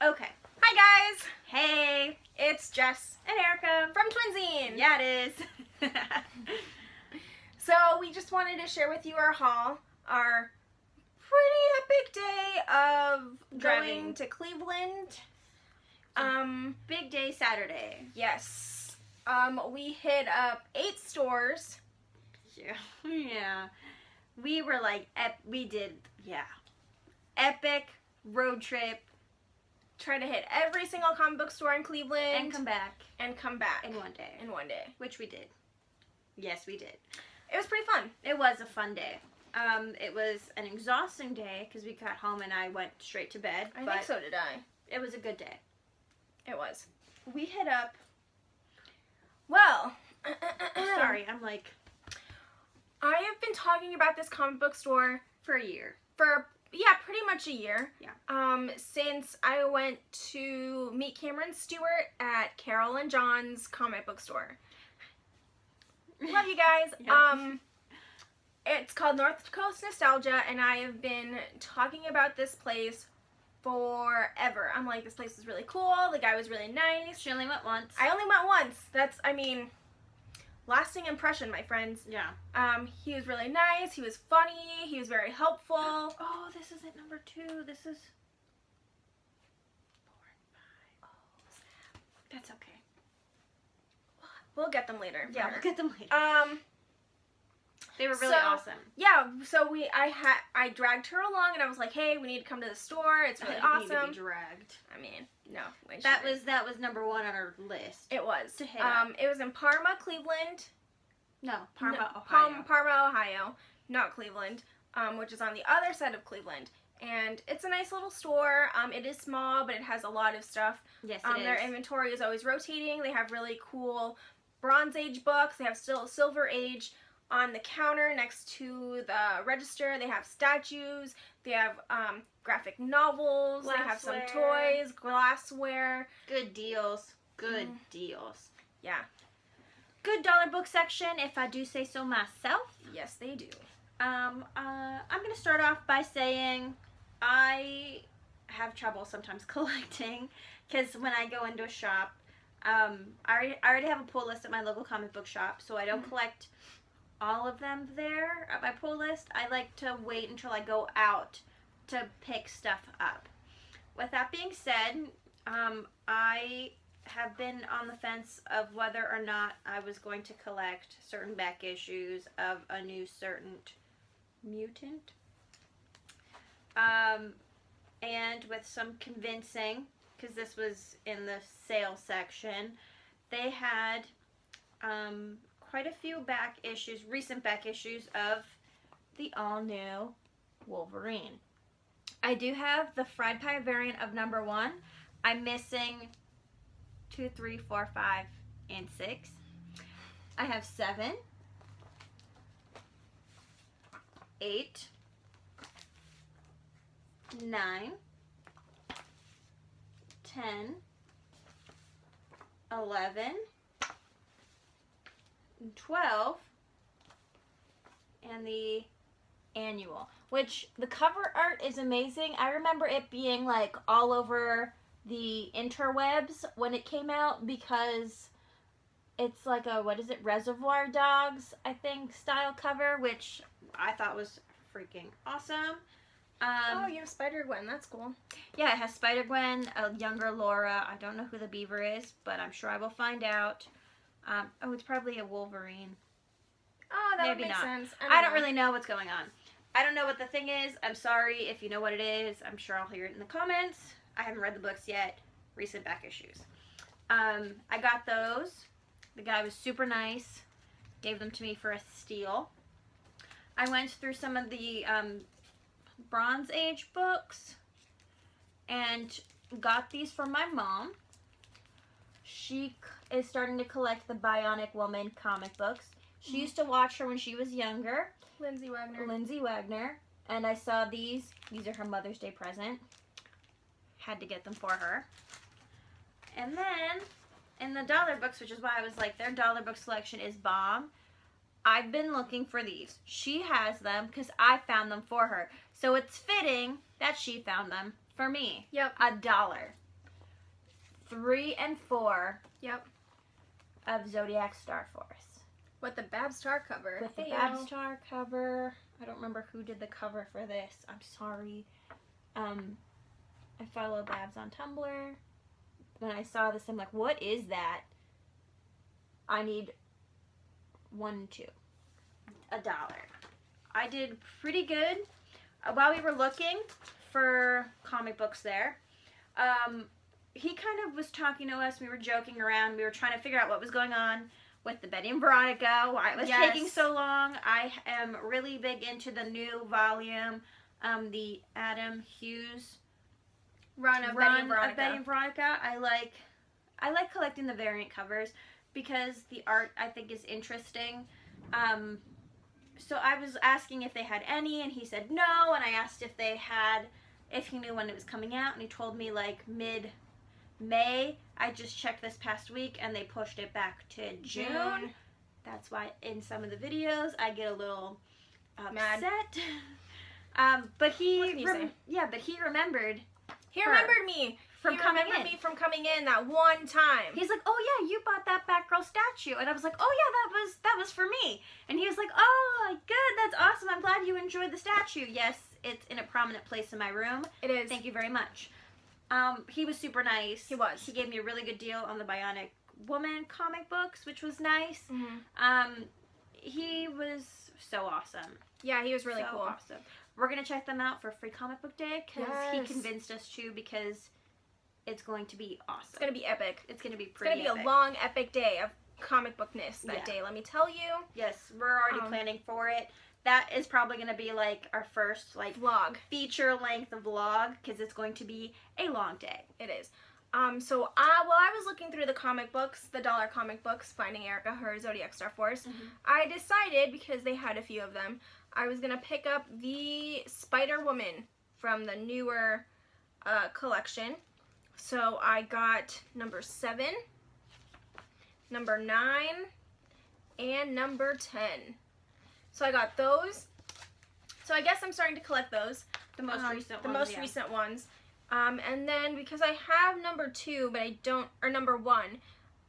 Okay. Hi guys! Hey. It's Jess And Erica. from Twinzine. Yeah, it is. So we just wanted to share with you our haul, our pretty epic day of Driving. going to Cleveland. Big day Saturday. Yes. We hit up 8 stores. Yeah. We were like, epic road trip. Tried to hit every single comic book store in Cleveland. And come back. In one day. Which we did. Yes, we did. It was pretty fun. It was a fun day. It was an exhausting day because we got home and I went straight to bed. I think so did I. It was a good day. It was. We hit up, well, sorry, I'm like, I have been talking about this comic book store for a year. Pretty much a year. Yeah. Since I went to meet Cameron Stewart at Carol and John's comic book store. Love you guys. Yep. It's called North Coast Nostalgia, and I have been talking about this place forever. I'm like, this place is really cool. The guy was really nice. She only went once. I only went once. Lasting impression, my friends. Yeah. He was really nice. He was funny. He was very helpful. Oh, this isn't number 2. This is 4 and 5. Oh, that's okay. We'll get them later. Yeah, we'll get them later. They were really awesome. Yeah, so I dragged her along, and I was like, hey, we need to come to the store. It's really awesome. Need to be dragged. I mean, no. That was number 1 on our list. It was. To hit up. It was in Parma, Cleveland. No, Parma, Ohio. Parma, Ohio, not Cleveland, which is on the other side of Cleveland. And it's a nice little store. It is small, but it has a lot of stuff. Yes, it is. Their inventory is always rotating. They have really cool Bronze Age books. They have still Silver Age on the counter next to the register. They have statues. They have graphic novels. Glassware. They have some toys, glassware. Good deals. Good deals. Yeah. Good dollar book section, if I do say so myself. Yes, they do. I'm going to start off by saying I have trouble sometimes collecting because when I go into a shop, I already have a pull list at my local comic book shop, so I don't collect all of them there at my pull list. I like to wait until I go out to pick stuff up. With that being said, I have been on the fence of whether or not I was going to collect certain back issues of a new certain mutant. And with some convincing, because this was in the sale section, they had quite a few back issues, recent back issues of the all-new Wolverine. I do have the fried pie variant of number 1. I'm missing 2, 3, 4, 5, and 6. I have 7, 8, 9, 10, 11, 12, and the annual, which the cover art is amazing. I remember it being like all over the interwebs when it came out because it's like a, Reservoir Dogs, I think, style cover, which I thought was freaking awesome. You have Spider-Gwen. That's cool. Yeah, it has Spider-Gwen, a younger Laura. I don't know who the Beaver is, but I'm sure I will find out. It's probably a Wolverine. Oh, that Maybe would make not. sense. I don't really know what's going on. I don't know what the thing is. I'm sorry if you know what it is. I'm sure I'll hear it in the comments. I haven't read the books yet. Recent back issues. I got those. The guy was super nice. Gave them to me for a steal. I went through some of the Bronze Age books and got these from my mom. She is starting to collect the Bionic Woman comic books. She used to watch her when she was younger. Lindsay Wagner. And I saw these. These are her Mother's Day present. Had to get them for her. And then, in the dollar books, which is why I was like, their dollar book selection is bomb. I've been looking for these. She has them because I found them for her. So it's fitting that she found them for me. Yep. $1. 3 and 4 Yep. of Zodiac Star Force. With the Bab Star cover. With the Hey, Bab y'all. Star cover. I don't remember who did the cover for this. I'm sorry. I follow Babs on Tumblr. When I saw this, I'm like, what is that? I need 1 and 2. $1. I did pretty good while we were looking for comic books there. He kind of was talking to us. We were joking around. We were trying to figure out what was going on with the Betty and Veronica, why it was taking so long. I am really big into the new volume, the Adam Hughes Run of Betty and Veronica. I like collecting the variant covers because the art I think is interesting. So I was asking if they had any, and he said no, and I asked if he knew when it was coming out, and he told me like mid-May. I just checked this past week, and they pushed it back to June. That's why in some of the videos I get a little upset. But he remembered. He remembered me. From coming in that one time. He's like, oh yeah, you bought that Batgirl statue, and I was like, oh yeah, that was for me. And he was like, oh good, that's awesome. I'm glad you enjoyed the statue. Yes, it's in a prominent place in my room. It is. Thank you very much. He was super nice. He was. He gave me a really good deal on the Bionic Woman comic books, which was nice. Mm-hmm. He was so awesome. Yeah, he was really cool. Awesome. We're gonna check them out for Free Comic Book Day because he convinced us to, because it's going to be awesome. It's going to be epic. It's going to be pretty epic. It's going to be a long, epic day of comic bookness that day, let me tell you. Yes, we're already planning for it. That is probably going to be like our first vlog. Feature-length vlog, because it's going to be a long day. It is. So while I was looking through the comic books, the dollar comic books, finding Erica, her Zodiac Star Force, I decided, because they had a few of them, I was going to pick up the Spider-Woman from the newer collection. So I got number 7, number 9, and number 10. So I got those. So I guess I'm starting to collect those. The most recent ones. The most recent ones. And then because I have number 2, but I don't, or number 1,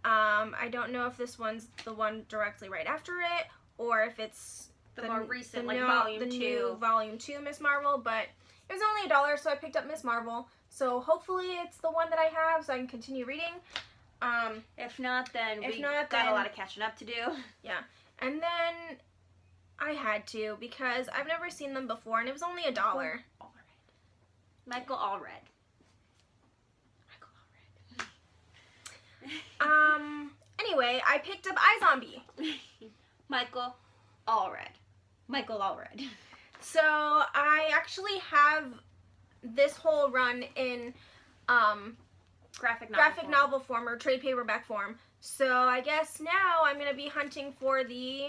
I don't know if this one's the one directly right after it, or if it's the more recent, volume 2. New volume 2 Ms. Marvel, but it was only $1, so I picked up Ms. Marvel. So hopefully it's the one that I have, so I can continue reading. If not, then we got a lot of catching up to do. Yeah. And then I had to, because I've never seen them before, and it was only $1. Michael Allred. Anyway, I picked up iZombie. Michael Allred. So I actually have this whole run in graphic novel form or trade paperback form. So I guess now I'm going to be hunting for the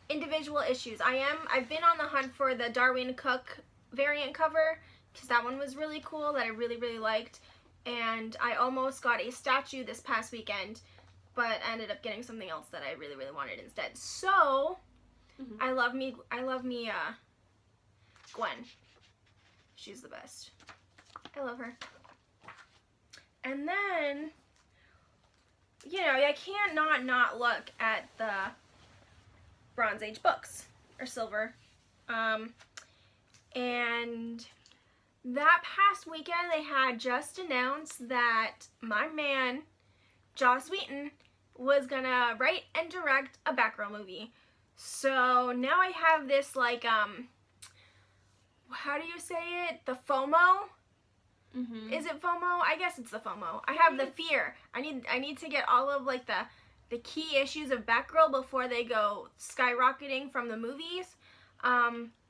individual issues. I've been on the hunt for the Darwin Cook variant cover, because that one was really cool, that I really, really liked. And I almost got a statue this past weekend, but I ended up getting something else that I really, really wanted instead. So I love me Gwen. She's the best. I love her. And then, you know, I can't not look at the Bronze Age books, or silver. And that past weekend they had just announced that my man, Joss Whedon, was gonna write and direct a Batgirl movie. So now I have this, like, how do you say it? The FOMO? Is it FOMO? I guess it's the FOMO. I have the fear. I need to get all of, like, the key issues of Batgirl before they go skyrocketing from the movies.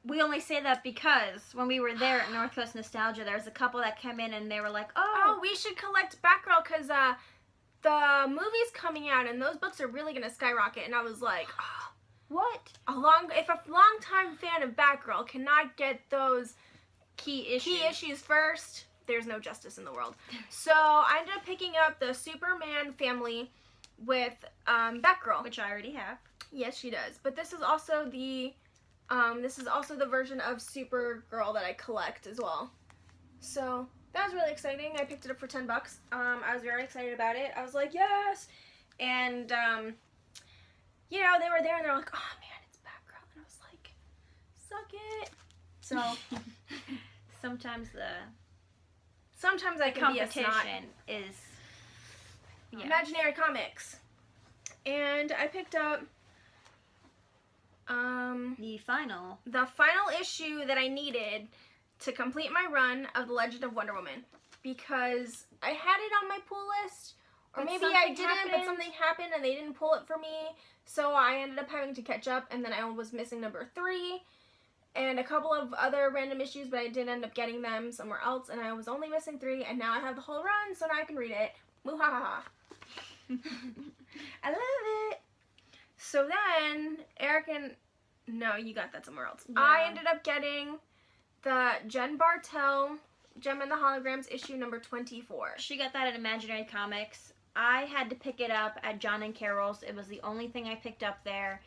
We only say that because when we were there at North Coast Nostalgia, there was a couple that came in and they were like, oh, we should collect Batgirl because the movie's coming out and those books are really going to skyrocket. And I was like, oh, what? If a longtime fan of Batgirl cannot get those key issues first, there's no justice in the world. So I ended up picking up the Superman family with Batgirl, which I already have. Yes, she does. But this is also the version of Supergirl that I collect as well. So that was really exciting. I picked it up for $10. I was very excited about it. I was like, yes! And, you know, they were there and they're like, oh man, it's Batgirl. And I was like, suck it. So, Sometimes sometimes I can be a snot. competition is Imaginary Comics. And I picked up the final issue that I needed to complete my run of The Legend of Wonder Woman, because I had it on my pull list, or But maybe something I didn't, but happened. something happened and they didn't pull it for me, so I ended up having to catch up, and then I was missing number 3 and a couple of other random issues, but I did end up getting them somewhere else, and I was only missing 3, and now I have the whole run, so now I can read it. Moo-ha-ha-ha. I love it. So then, Eric and... No, you got that somewhere else. Yeah. I ended up getting the Jen Bartel Gem and the Holograms issue number 24. She got that at Imaginary Comics. I had to pick it up at John and Carol's. It was the only thing I picked up there.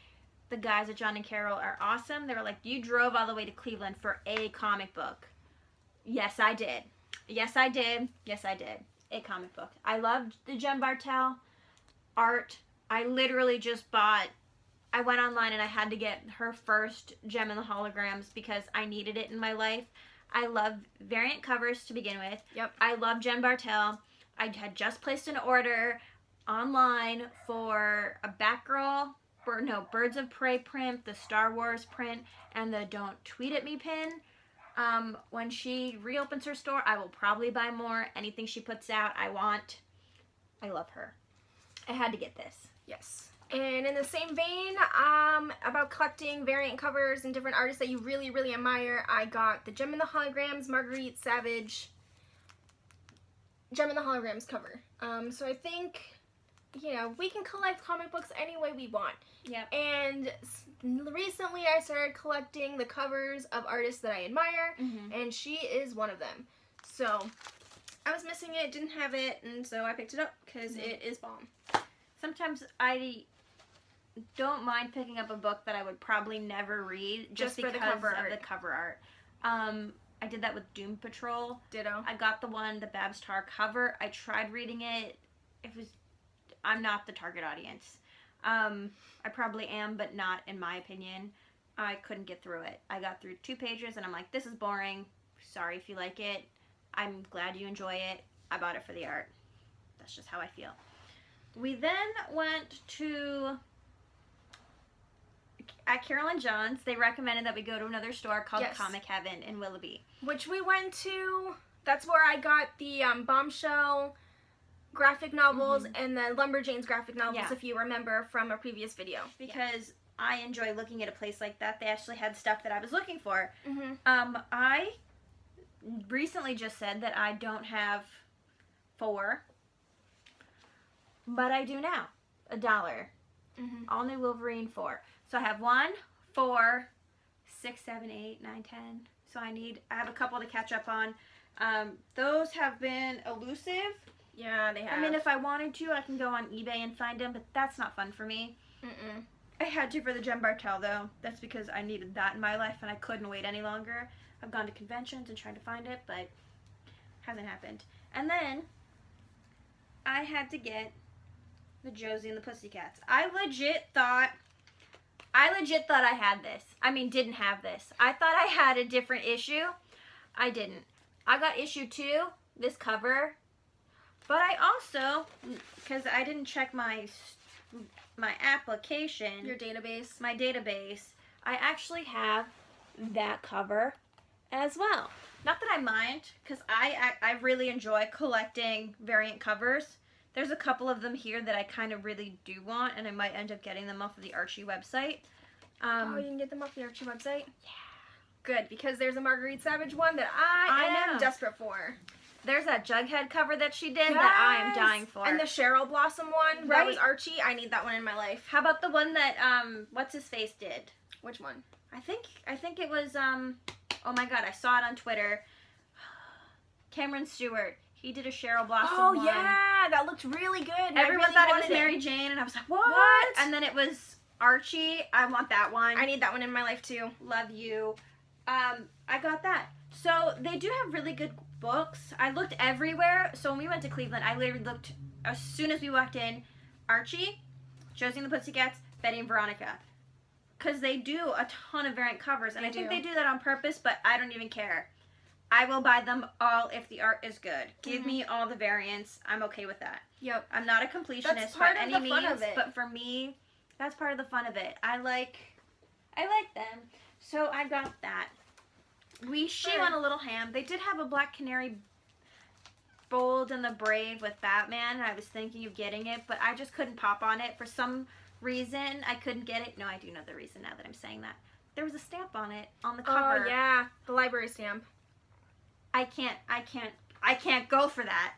The guys at John and Carol are awesome. They were like, you drove all the way to Cleveland for a comic book. Yes, I did. Yes, I did. Yes, I did. A comic book. I loved the Jen Bartel art. I literally just I went online and I had to get her first Gem and the Holograms because I needed it in my life. I love variant covers to begin with. Yep. I love Jen Bartel. I had just placed an order online for a Batgirl, Birds of Prey print, the Star Wars print, and the Don't Tweet at Me pin. When she reopens her store, I will probably buy more. Anything she puts out, I want. I love her. I had to get this. Yes. And in the same vein, about collecting variant covers and different artists that you really, really admire, I got the Gem and the Holograms Marguerite Savage Gem and the Holograms cover. So I think, you know, we can collect comic books any way we want. Yep. And recently I started collecting the covers of artists that I admire, and she is one of them. So I was missing it, didn't have it, and so I picked it up because it is bomb. Sometimes I don't mind picking up a book that I would probably never read just for because the cover of art. the cover art. I did that with Doom Patrol. Ditto. I got the Babs Tarr cover. I tried reading it. I'm not the target audience. I probably am, but not in my opinion. I couldn't get through it. I got through 2 pages and I'm like, this is boring. Sorry if you like it. I'm glad you enjoy it. I bought it for the art. That's just how I feel. We then went to... At Carol and John's, they recommended that we go to another store called Comic Heaven in Willoughby. Which we went to. That's where I got the Bombshell graphic novels and the Lumberjanes graphic novels, if you remember from a previous video. Because I enjoy looking at a place like that. They actually had stuff that I was looking for. I recently just said that I don't have 4, but I do now. $1. All new Wolverine 4. So I have 1, 4, 6, 7, 8, 9, 10. So I have a couple to catch up on. Those have been elusive. Yeah, they have. I mean, if I wanted to, I can go on eBay and find them, but that's not fun for me. I had to for the Jem Bartel, though. That's because I needed that in my life, and I couldn't wait any longer. I've gone to conventions and tried to find it, but hasn't happened. And then I had to get the Josie and the Pussycats. I legit thought I had this. I mean, didn't have this. I thought I had a different issue. I didn't. I got issue 2, this cover. But I also, because I didn't check my application. Your database. My database. I actually have that cover as well. Not that I mind, because I really enjoy collecting variant covers. There's a couple of them here that I kind of really do want, and I might end up getting them off of the Archie website. Oh, you can get them off the Archie website? Yeah. Good, because there's a Marguerite Savage one that I am desperate for. There's that Jughead cover that she did that I am dying for. And the Cheryl Blossom one, that was Archie. I need that one in my life. How about the one that, what's-his-face did? Which one? I think it was, oh my god, I saw it on Twitter. Cameron Stewart. He did a Cheryl Blossom one. Oh, yeah, that looked really good. Everyone thought it was Mary Jane, and I was like, what? And then it was Archie. I want that one. I need that one in my life, too. Love you. I got that. So, they do have really good books. I looked everywhere. So when we went to Cleveland, I literally looked as soon as we walked in. Archie, Josie and the Pussycats, Betty and Veronica. Because they do a ton of variant covers. And I think they do that on purpose, but I don't even care. I will buy them all if the art is good. Give me all the variants. I'm okay with that. Yep. I'm not a completionist by any means, but for me, that's part of the fun of it. I like them. So I got that. She went a little ham. They did have a Black Canary Bold and the Brave with Batman, and I was thinking of getting it, but I just couldn't pop on it. For some reason, I couldn't get it. No, I do know the reason now that I'm saying that. There was a stamp on it, on the cover. Oh, yeah. The library stamp. I can't go for that.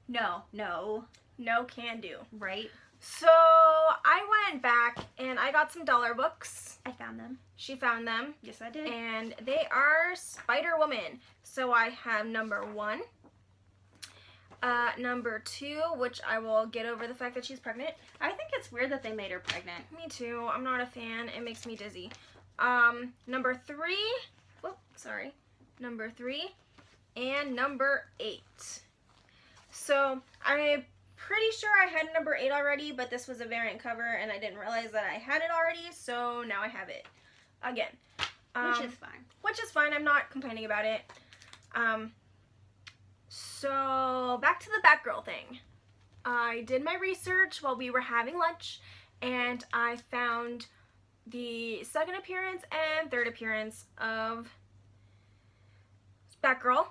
No. No can do. Right? So I went back and I got some dollar books. I found them. She found them. Yes, I did. And they are Spider-Woman. So I have number 1. Number 2, which I will get over the fact that she's pregnant. I think it's weird that they made her pregnant. Me too. I'm not a fan. It makes me dizzy. Number 3. Whoop, sorry. Number 3. And number 8. So I'm pretty sure I had number 8 already, but this was a variant cover and I didn't realize that I had it already, so now I have it again. Which is fine. Which is fine. I'm not complaining about it. So back to the Batgirl thing. I did my research while we were having lunch and I found the second appearance and third appearance of Batgirl.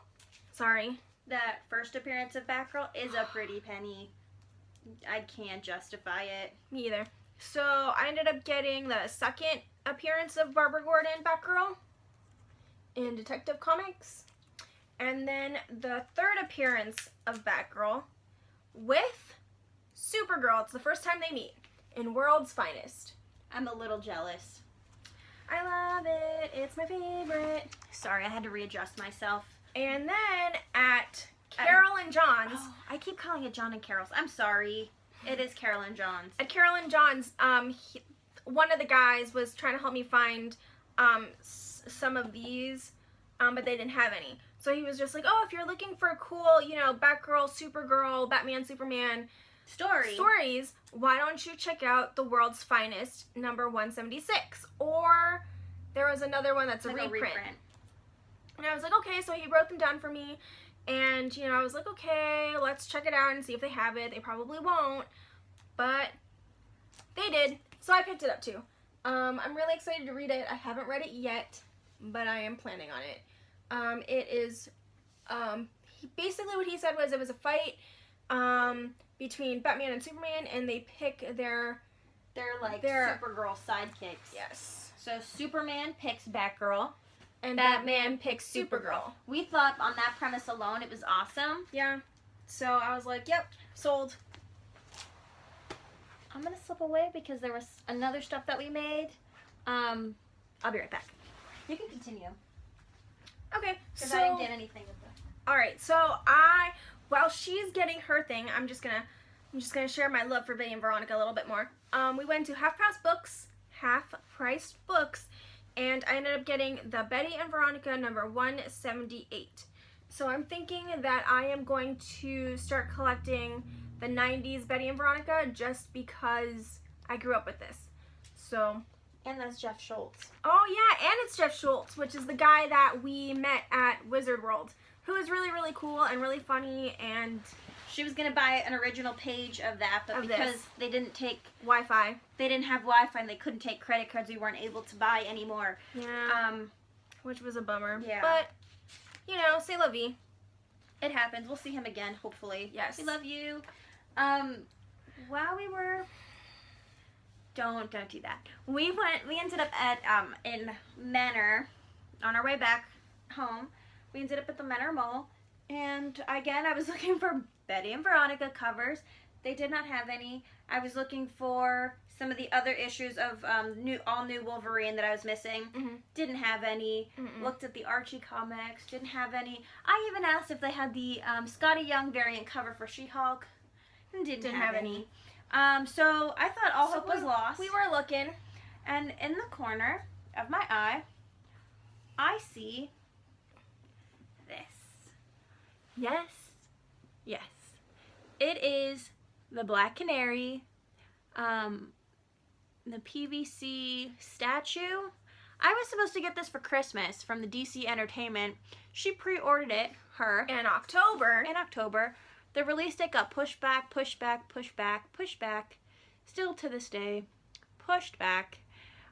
Sorry. That first appearance of Batgirl is a pretty penny. I can't justify it. Me either. So I ended up getting the second appearance of Barbara Gordon Batgirl in Detective Comics. And then the third appearance of Batgirl with Supergirl. It's the first time they meet in World's Finest. I'm a little jealous. I love it. It's my favorite. Sorry, I had to readjust myself. And then at Carol and John's. Oh, I keep calling it John and Carol's. I'm sorry. It is Carol and John's. At Carol and John's, one of the guys was trying to help me find some of these, but they didn't have any. So he was just like, oh, if you're looking for a cool, Batgirl, Supergirl, Batman, Superman stories, why don't you check out The World's Finest, number 176? Or there was another one that's a reprint. And I was like, okay, so he wrote them down for me. And, I was like, okay, let's check it out and see if they have it. They probably won't. But they did. So I picked it up too. I'm really excited to read it. I haven't read it yet, but I am planning on it. It is, basically what he said was it was a fight between Batman and Superman, and they pick their Supergirl sidekicks. Yes. So Superman picks Batgirl. And Batman picks Supergirl. We thought on that premise alone it was awesome. Yeah. So I was like, yep, sold. I'm going to slip away because there was another stuff that we made. I'll be right back. You can continue. Okay. Because I didn't get anything with that. Alright, so while she's getting her thing, I'm just gonna share my love for Betty and Veronica a little bit more. We went to Half Price Books, and I ended up getting the Betty and Veronica number 178. So I'm thinking that I am going to start collecting the 90s Betty and Veronica just because I grew up with this. So. And that's Jeff Schultz. Oh yeah, and it's Jeff Schultz, which is the guy that we met at Wizard World, who is really, really cool and really funny. And she was gonna buy an original page of that, but because they didn't take Wi-Fi, they didn't have Wi-Fi and they couldn't take credit cards, we weren't able to buy anymore. Yeah. Which was a bummer. Yeah. But c'est la vie. It happens. We'll see him again, hopefully. Yes. We love you. While we were. Don't do that. We ended up at in Menor on our way back home. We ended up at the Menor Mall, and again I was looking for Betty and Veronica covers. They did not have any. I was looking for some of the other issues of all new Wolverine that I was missing. Mm-hmm. Didn't have any. Mm-mm. Looked at the Archie comics. Didn't have any. I even asked if they had the Scotty Young variant cover for She-Hulk. Didn't have any. So I thought all hope was lost. We were looking, and in the corner of my eye, I see this. Yes. Yes. It is the Black Canary, the PVC statue. I was supposed to get this for Christmas from the DC Entertainment. She pre-ordered it, her, In October. in October. The release date got pushed back, pushed back, pushed back, pushed back. Still to this day, pushed back.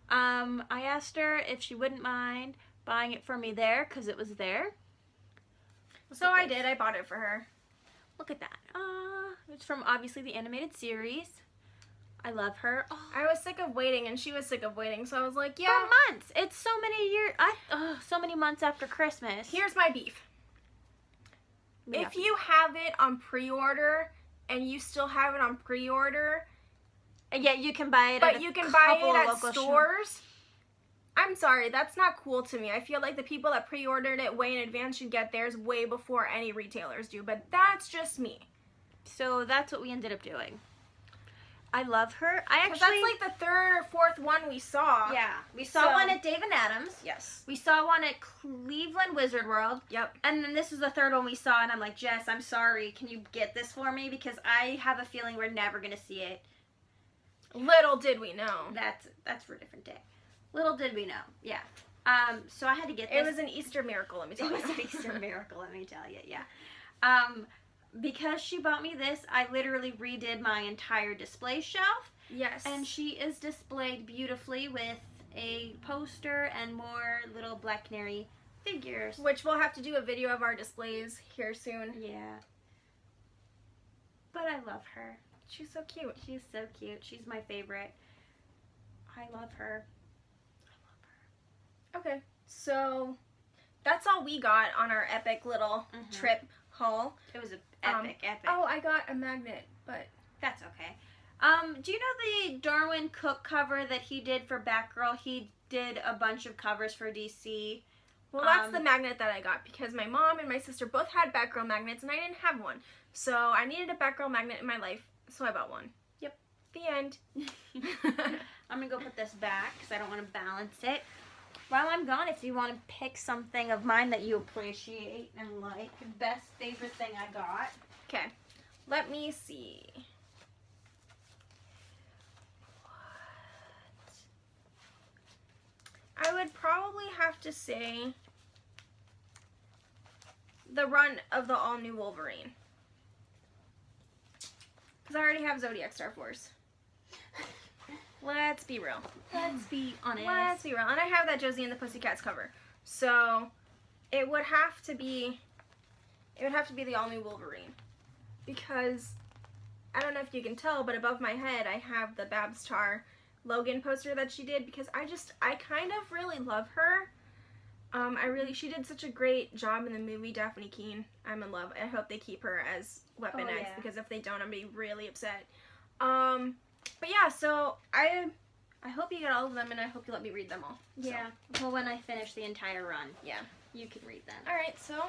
I asked her if she wouldn't mind buying it for me there, because it was there. So I did. I bought it for her. Look at that. It's from, obviously, the animated series. I love her. Oh, I was sick of waiting, and she was sick of waiting, so I was like, yeah. for months. It's so many years. So many months after Christmas. Here's my beef. Yeah. If you have it on pre-order, and you still have it on pre-order, Yeah, you can buy it but at you can buy couple it of at local stores, I'm sorry, that's not cool to me. I feel like the people that pre-ordered it way in advance should get theirs way before any retailers do, but that's just me. So that's what we ended up doing. I love her. I Because actually... that's like the third or fourth one we saw. Yeah. We saw So- one at Dave and Adams. Yes. We saw one at Cleveland Wizard World. Yep. And then this is the third one we saw, and I'm like, Jess, I'm sorry. Can you get this for me? Because I have a feeling we're never going to see it. Little did we know. That's for a different day. Little did we know. Yeah. So I had to get this. It was an Easter miracle, let me tell It you. was an Easter miracle, let me tell you. Yeah. Because she bought me this, I literally redid my entire display shelf. Yes. And she is displayed beautifully with a poster and more little Black Canary figures. Which we'll have to do a video of our displays here soon. Yeah. But I love her. She's so cute. She's so cute. She's my favorite. I love her. Okay, so that's all we got on our epic little trip haul. It was an epic. Oh, I got a magnet, but That's okay. Do you know the Darwin Cook cover that he did for Batgirl? He did a bunch of covers for DC. well, that's the magnet that I got because my mom and my sister both had Batgirl magnets and I didn't have one. So I needed a Batgirl magnet in my life, so I bought one. Yep. The end. I'm going to go put this back because I don't want to balance it. While I'm gone, if you want to pick something of mine that you appreciate and like, best favorite thing I got. Okay, let me see. I would probably have to say the run of the all-new Wolverine. Because I already have Zodiac Star Force. Let's be real. Let's be honest. Let's be real. And I have that Josie and the Pussycats cover. So it would have to be the all-new Wolverine. Because I don't know if you can tell, but above my head I have the Babstar Logan poster that she did because I kind of really love her. She did such a great job in the movie Daphne Keene. I'm in love. I hope they keep her as Weapon X because if they don't, I'm gonna be really upset. But yeah, so I hope you get all of them and I hope you let me read them all. Yeah. Well, when I finish the entire run, Yeah. you can read them. All right, so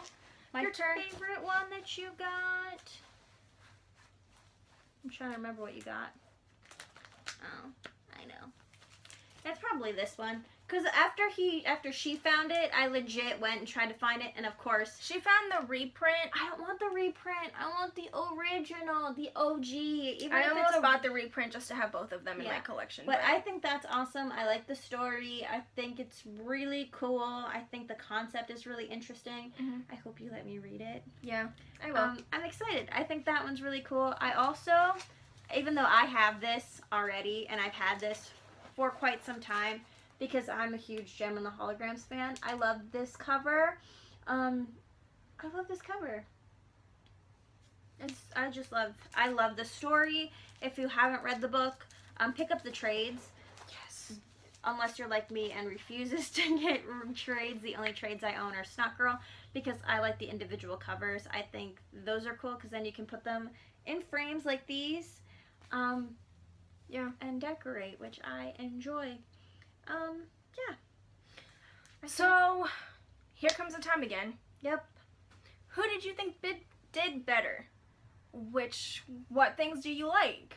My your turn. favorite one that you got. I'm trying to remember what you got. Oh, I know. It's probably this one. Because after she found it, I legit went and tried to find it, and of course, She found the reprint. I don't want the reprint. I want the original, the OG. Even I if almost it's bought the reprint just to have both of them in my Yeah. collection. But I think that's awesome. I like the story. I think it's really cool. I think the concept is really interesting. Mhm. I hope you let me read it. Yeah, I will. I'm excited. I think that one's really cool. I also, even though I have this already, and I've had this for quite some time, because I'm a huge Gem and the Holograms fan, I love this cover. I love this cover. I love the story. If you haven't read the book, pick up the trades. Yes. Unless you're like me and refuses to get trades. The only trades I own are Snot Girl because I like the individual covers. I think those are cool because then you can put them in frames like these. Yeah. And decorate, which I enjoy. Yeah. So, here comes the time again. Yep. Who did you think did better? What things do you like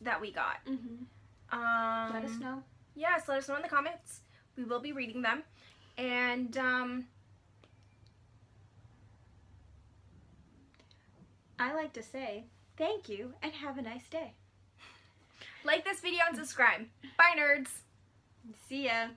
that we got? Mm-hmm. Let us know. Yes, let us know in the comments. We will be reading them. And, I like to say thank you and have a nice day. Like this video and subscribe. Bye, nerds. See ya.